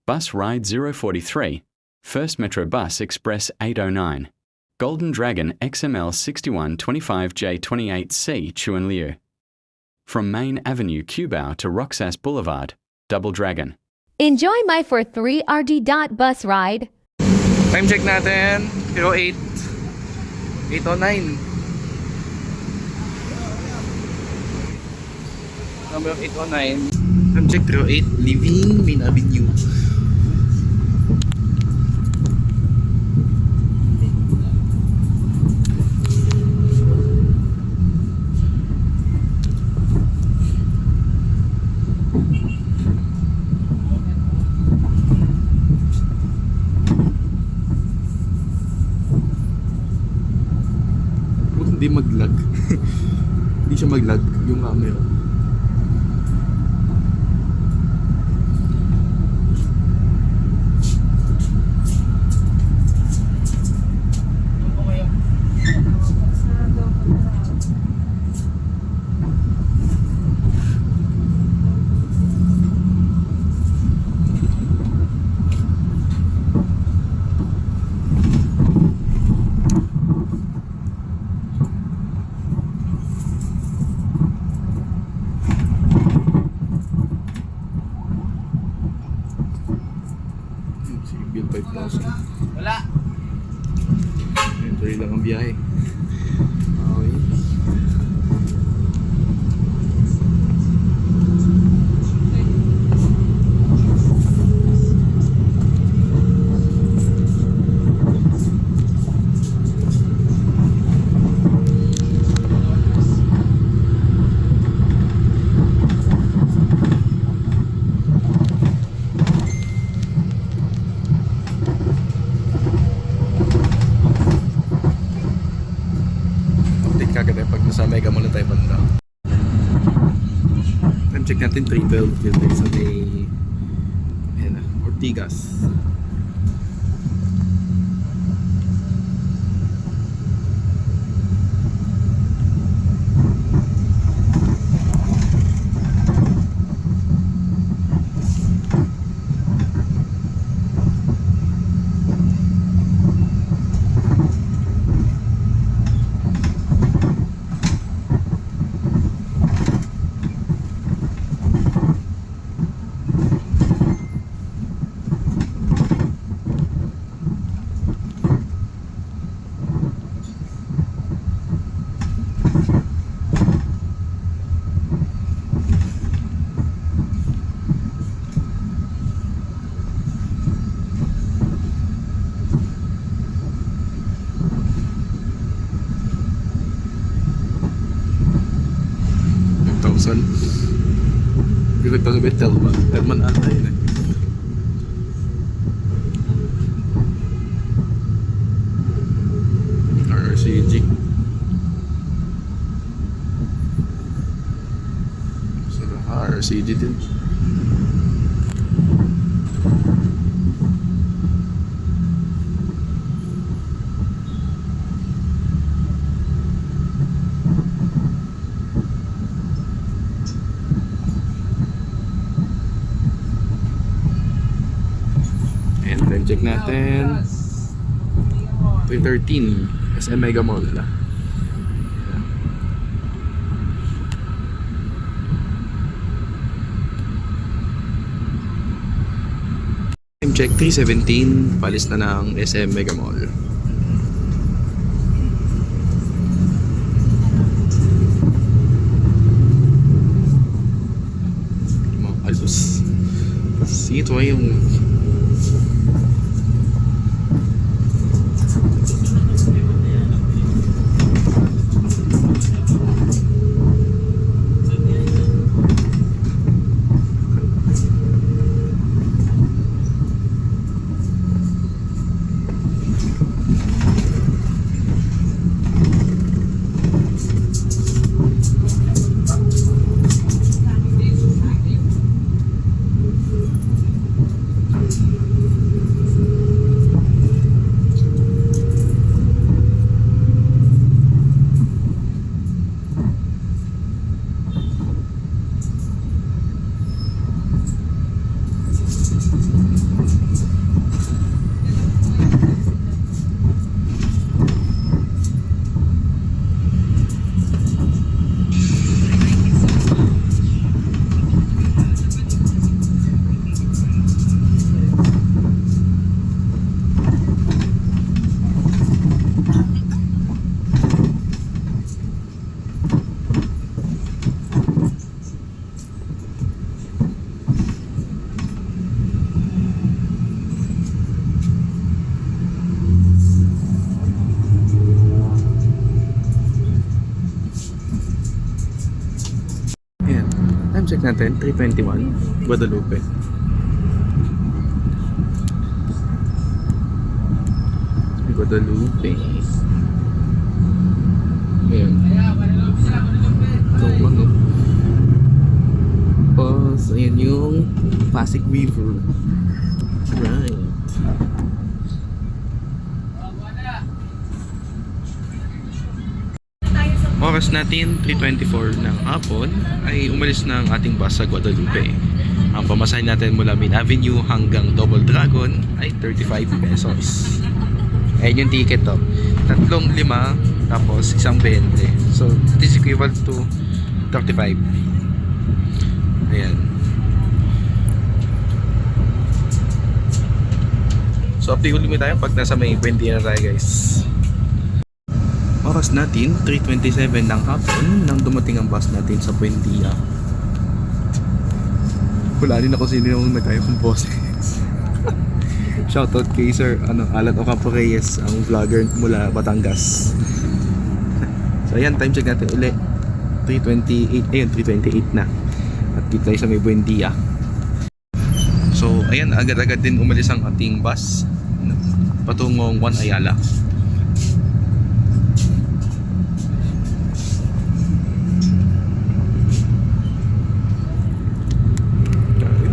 Bus Ride 043, First Metro Bus Express 809, Golden Dragon XML 6125J28C Chuan Liu. From Main Avenue Cubao to Roxas Boulevard, Double Dragon. Enjoy my 43 RD bus ride. Time check natin, 08. 809. Number 809. Time check 08, leaving Main Avenue. Hindi mag-lag. Hindi siya mag-lag yung camera. Bill 5,000. Wala. Tuloy lang ang biyahe. Okay. Kagad pag nasa Mega Mall na tayo banda. Time check natin 312 dito sa may Ortigas. Perfect pang ibig Telman ata yun eh. RRCG. Sila RRCG din. Time check natin 313 SM Mega Mall na. Time check 317, palis na ng SM Mega Mall. Mga kalos. Ito ay yung natin, 321, Guadalupe. Guadalupe. Ayan. Ito, ano. Tapos, ayan yung Pasig River. Right. Oras natin, 3:24 ng hapon, ay umalis na ang ating bus sa Guadalupe. Ang pamasahe natin mula Main Avenue hanggang Double Dragon ay 35 pesos. Ayan yung ticket to. 3 lima, tapos 1.20. So, it is equivalent to 35. Ayan. So, update ulit tayo pag nasa may Buendia na tayo, guys. Oras natin, 3:27 ng hapon nang dumating ang bus natin sa Buendia. Wala din ako sino yung nagkaya kong boses. Shoutout kay Sir Alan Ocampo Reyes, ang vlogger mula Batangas. So ayan, time check natin ulit. 3:28, ayun 3:28 na. At dito tayo sa may Buendia. So ayan, agad-agad din umalis ang ating bus patungong Juan Ayala.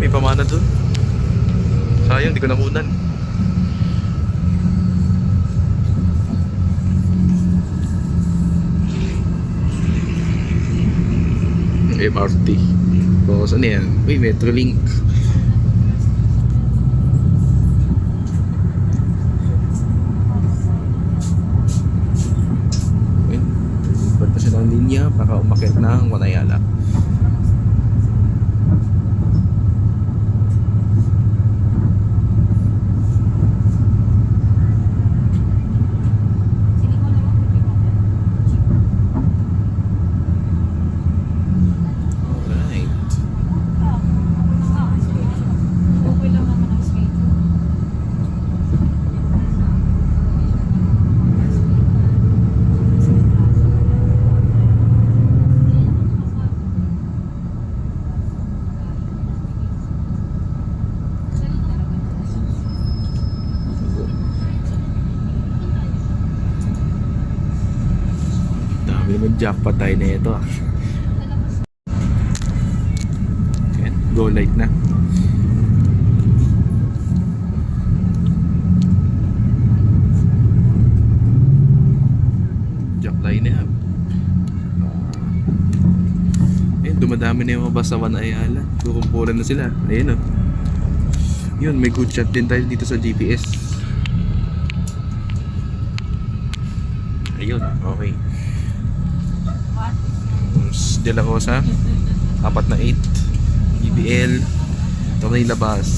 May pamana dun. Sayang, di ko nakunan. MRT. Tapos ano yan? Uy, Metrolink. Lipat pa siya ng linya para umakyat ng Juan Ayala. Jackpot tayo na ito. Okay, go light na. Jack line na. Dumadami na yung mga bus sa Juan Ayala. Kukumpulan na sila. Ayun o. Yun, may good shot din tayo dito sa GPS. Ayun, okay. De La Rosa 4 na 8, EBL, Tornilla Bus,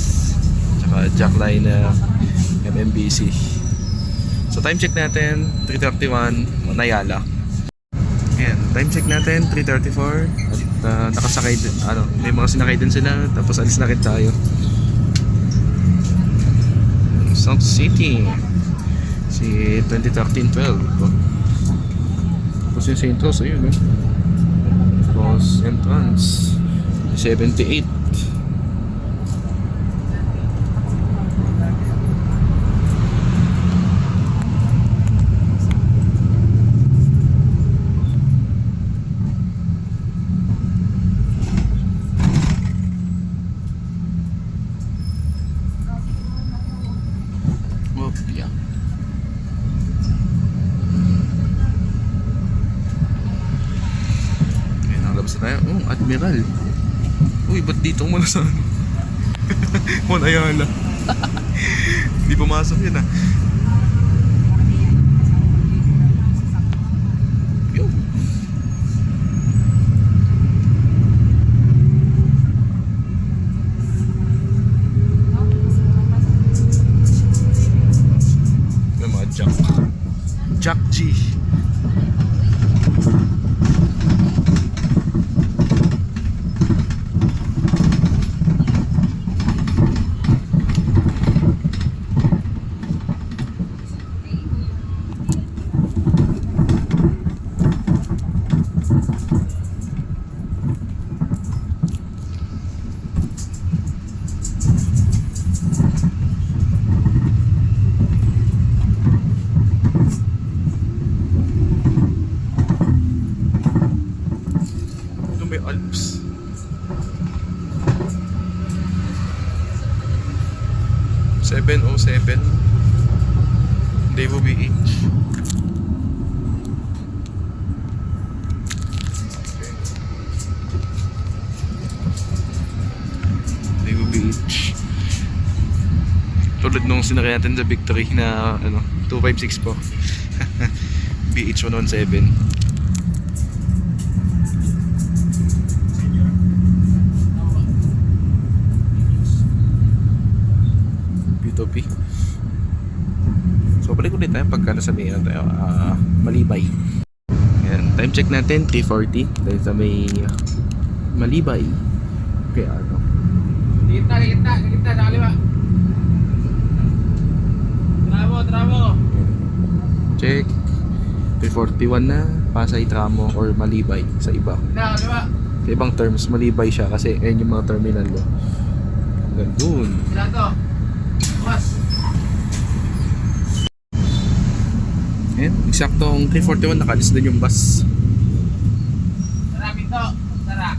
tsaka Jack Line na MMBC. So time check natin 3:31 Ayala. Ayan, time check natin 3:34 at nakasakay din, may mga sinakay din sila, tapos alis na rin tayo. South City si 2013-12. Tapos yung St. Rose, ayun Tapos entrance 78. Yeah. Labas na tayo. Oh, Admiral. Uy, ba't dito muna sa Juan Ayala? Hindi pumasok yun ah. Yo. May mga Jack G. 707 Daewoo BH. Daewoo BH. Tulad nung sinakay natin sa Victory na 256 po. BH 117. P2P. So balik ulit tayo pagka nasa may tayo, Malibay. Ayan, time check natin 3:40 dahil sa may Malibay. Kaya Kita sa kaliwa. Tramo. check 341 na Pasay Tramo or Malibay sa iba. Kaliwa. Sa ibang terms Malibay siya kasi ayun yung mga terminal mo. Hanggang dun. Sila to. Mas. Ayan, eksaktong 341 nakalis din yung bus. Sarapin to. Sarap.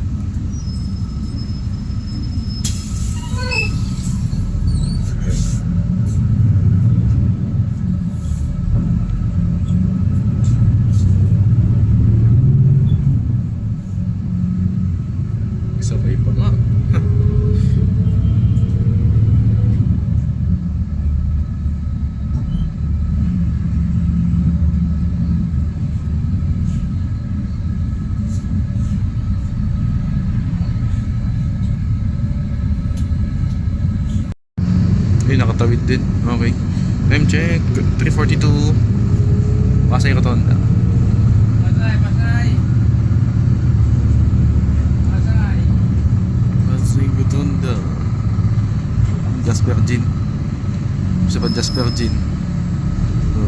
Sabay pa nga. Ay, nakatawid din. Okay. Time check. 3:42. Pasay Rotonda. Pasay. Pasay Rotonda. Just Virgin. Isa pa Just Virgin.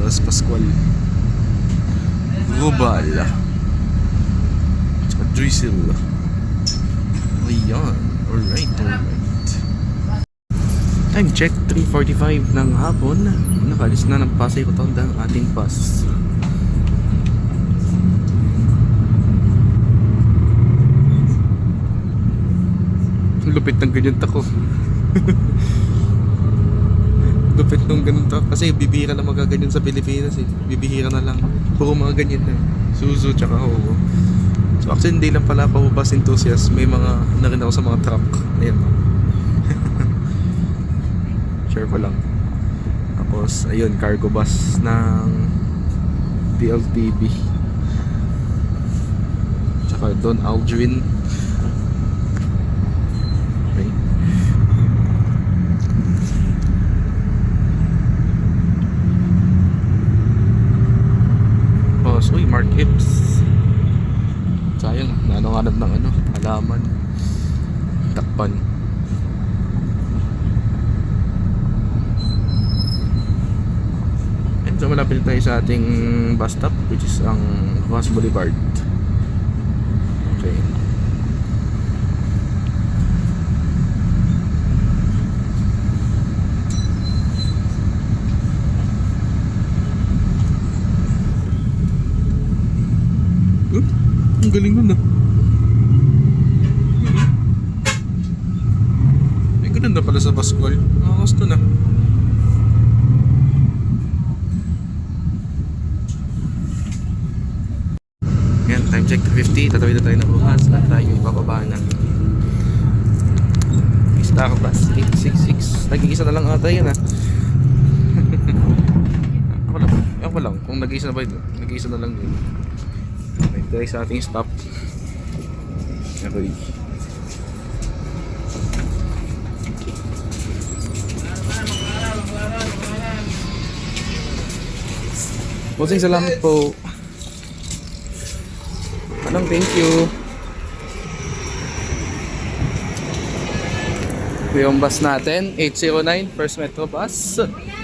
Las Pascual. Rubal. Tsaka Juisil. Ayan. Alright. Time check, 3:45 ng hapon. Nakalis na ng Pasay Rotonda ang ating bus. Lupit ng ganyan tako. Lupit ng ganyan tako. Kasi bibihira na magaganyan sa Pilipinas eh. Bibihira na lang. Puro mga ganyan na. Suzu tsaka Howo. So actually hindi lang pala ako bus enthusiast. May mga na rin ako sa mga truck. Ayan. Share ko lang. Tapos ayun, cargo bus ng PLTV. Tsaka Don Aldrin. Okay. Tapos, uy, Mark Ipps. Sayang, nananganap ng halaman. Takpan. So malapit tayo sa ating bus stop which is ang Rojas Boulevard. Okay. Ang galing nun ah. May ganun na pala sa Pascual. Gusto na. Time check 2:50, tatawid na tayo ng Rojas at tayo ibababa na. Star Bus 866. Nag-iisa na lang ata yan Ako lang kung nag-iisa na ba yun. Nag-iisa na lang yun. Okay, tayo sa ating stop. Okay. Bossing, salamat po. Thank you. Ito yung bus natin, 809 First Metro Bus. Kuya!